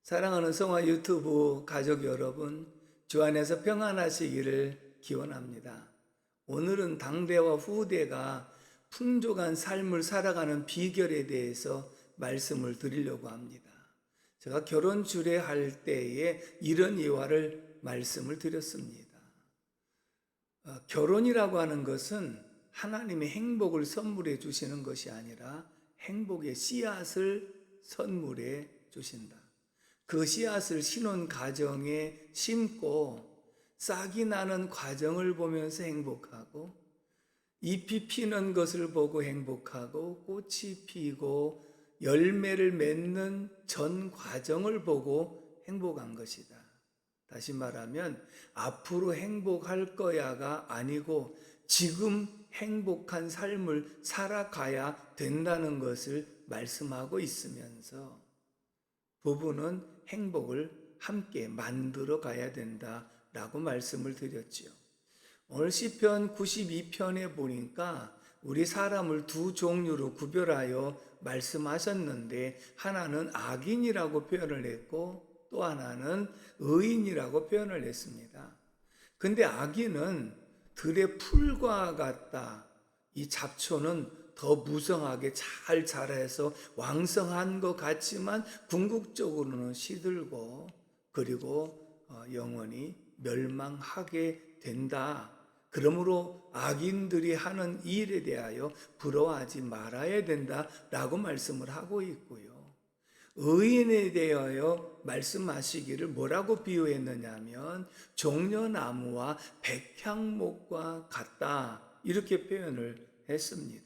사랑하는 성화 유튜브 가족 여러분, 주 안에서 평안하시기를 기원합니다. 오늘은 당대와 후대가 풍족한 삶을 살아가는 비결에 대해서 말씀을 드리려고 합니다. 제가 결혼 주례할 때에 이런 예화를 말씀을 드렸습니다. 결혼이라고 하는 것은 하나님의 행복을 선물해 주시는 것이 아니라 행복의 씨앗을 선물해 주신다. 그 씨앗을 신혼 가정에 심고 싹이 나는 과정을 보면서 행복하고, 잎이 피는 것을 보고 행복하고, 꽃이 피고 열매를 맺는 전 과정을 보고 행복한 것이다. 다시 말하면 앞으로 행복할 거야가 아니고 지금 행복한 삶을 살아가야 된다는 것을 말씀하고 있으면서, 부부는 행복을 함께 만들어 가야 된다라고 말씀을 드렸지요. 오늘 시편 92편에 보니까 우리 사람을 두 종류로 구별하여 말씀하셨는데, 하나는 악인이라고 표현을 했고 또 하나는 의인이라고 표현을 했습니다. 근데 악인은 들의 풀과 같다. 이 잡초는 더 무성하게 잘 자라서 왕성한 것 같지만 궁극적으로는 시들고, 그리고 영원히 멸망하게 된다. 그러므로 악인들이 하는 일에 대하여 부러워하지 말아야 된다라고 말씀을 하고 있고요. 의인에 대하여 말씀하시기를 뭐라고 비유했느냐면 종려나무와 백향목과 같다, 이렇게 표현을 했습니다.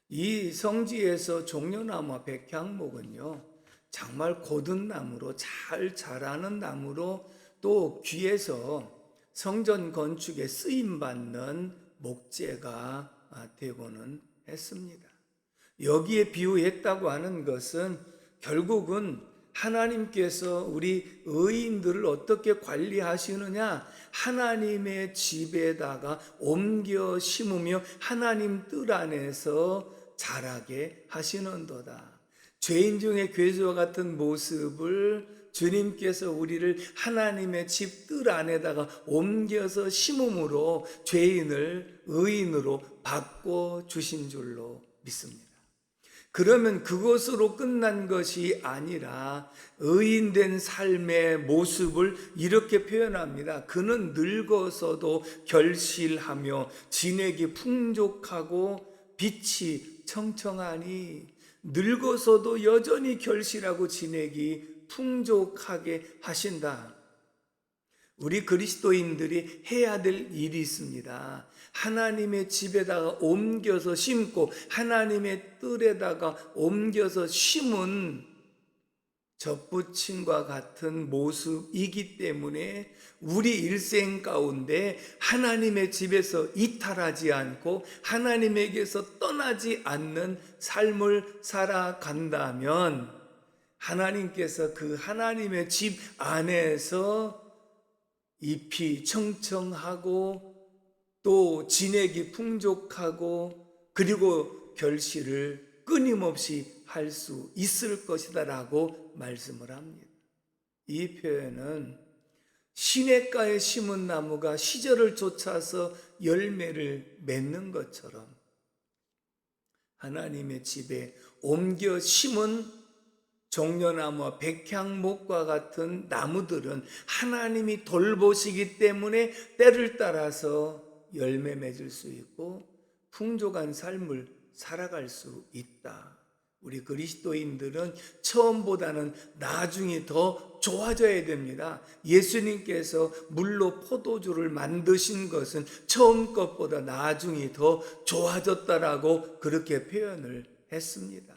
이 성지에서 종려나무와 백향목은요, 정말 고든 나무로 잘 자라는 나무로, 또 귀에서 성전 건축에 쓰임받는 목재가 되고는 했습니다. 여기에 비유했다고 하는 것은 결국은 하나님께서 우리 의인들을 어떻게 관리하시느냐, 하나님의 집에다가 옮겨 심으며 하나님 뜰 안에서 자라게 하시는도다. 죄인 중에 괴수와 같은 모습을 주님께서 우리를 하나님의 집 뜰 안에다가 옮겨서 심음으로 죄인을 의인으로 바꿔 주신 줄로 믿습니다. 그러면 그것으로 끝난 것이 아니라 의인된 삶의 모습을 이렇게 표현합니다. 그는 늙어서도 결실하며 진액이 풍족하고 빛이 청청하니, 늙어서도 여전히 결실하고 진액이 풍족하게 하신다. 우리 그리스도인들이 해야 될 일이 있습니다. 하나님의 집에다가 옮겨서 심고 하나님의 뜰에다가 옮겨서 심은 젖붙임과 같은 모습이기 때문에 우리 일생 가운데 하나님의 집에서 이탈하지 않고 하나님에게서 떠나지 않는 삶을 살아간다면, 하나님께서 그 하나님의 집 안에서 잎이 청청하고 또 진액이 풍족하고 그리고 결실을 끊임없이 할 수 있을 것이다 라고 말씀을 합니다. 이 표현은 시냇가에 심은 나무가 시절을 쫓아서 열매를 맺는 것처럼, 하나님의 집에 옮겨 심은 종려나무와 백향목과 같은 나무들은 하나님이 돌보시기 때문에 때를 따라서 열매 맺을 수 있고 풍족한 삶을 살아갈 수 있다. 우리 그리스도인들은 처음보다는 나중이 더 좋아져야 됩니다. 예수님께서 물로 포도주를 만드신 것은 처음 것보다 나중이 더 좋아졌다라고 그렇게 표현을 했습니다.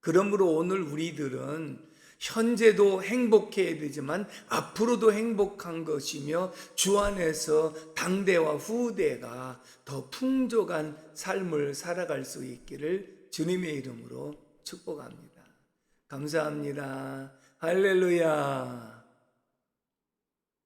그러므로 오늘 우리들은 현재도 행복해야 되지만 앞으로도 행복한 것이며 주 안에서 당대와 후대가 더 풍족한 삶을 살아갈 수 있기를 주님의 이름으로 축복합니다. 감사합니다. 할렐루야.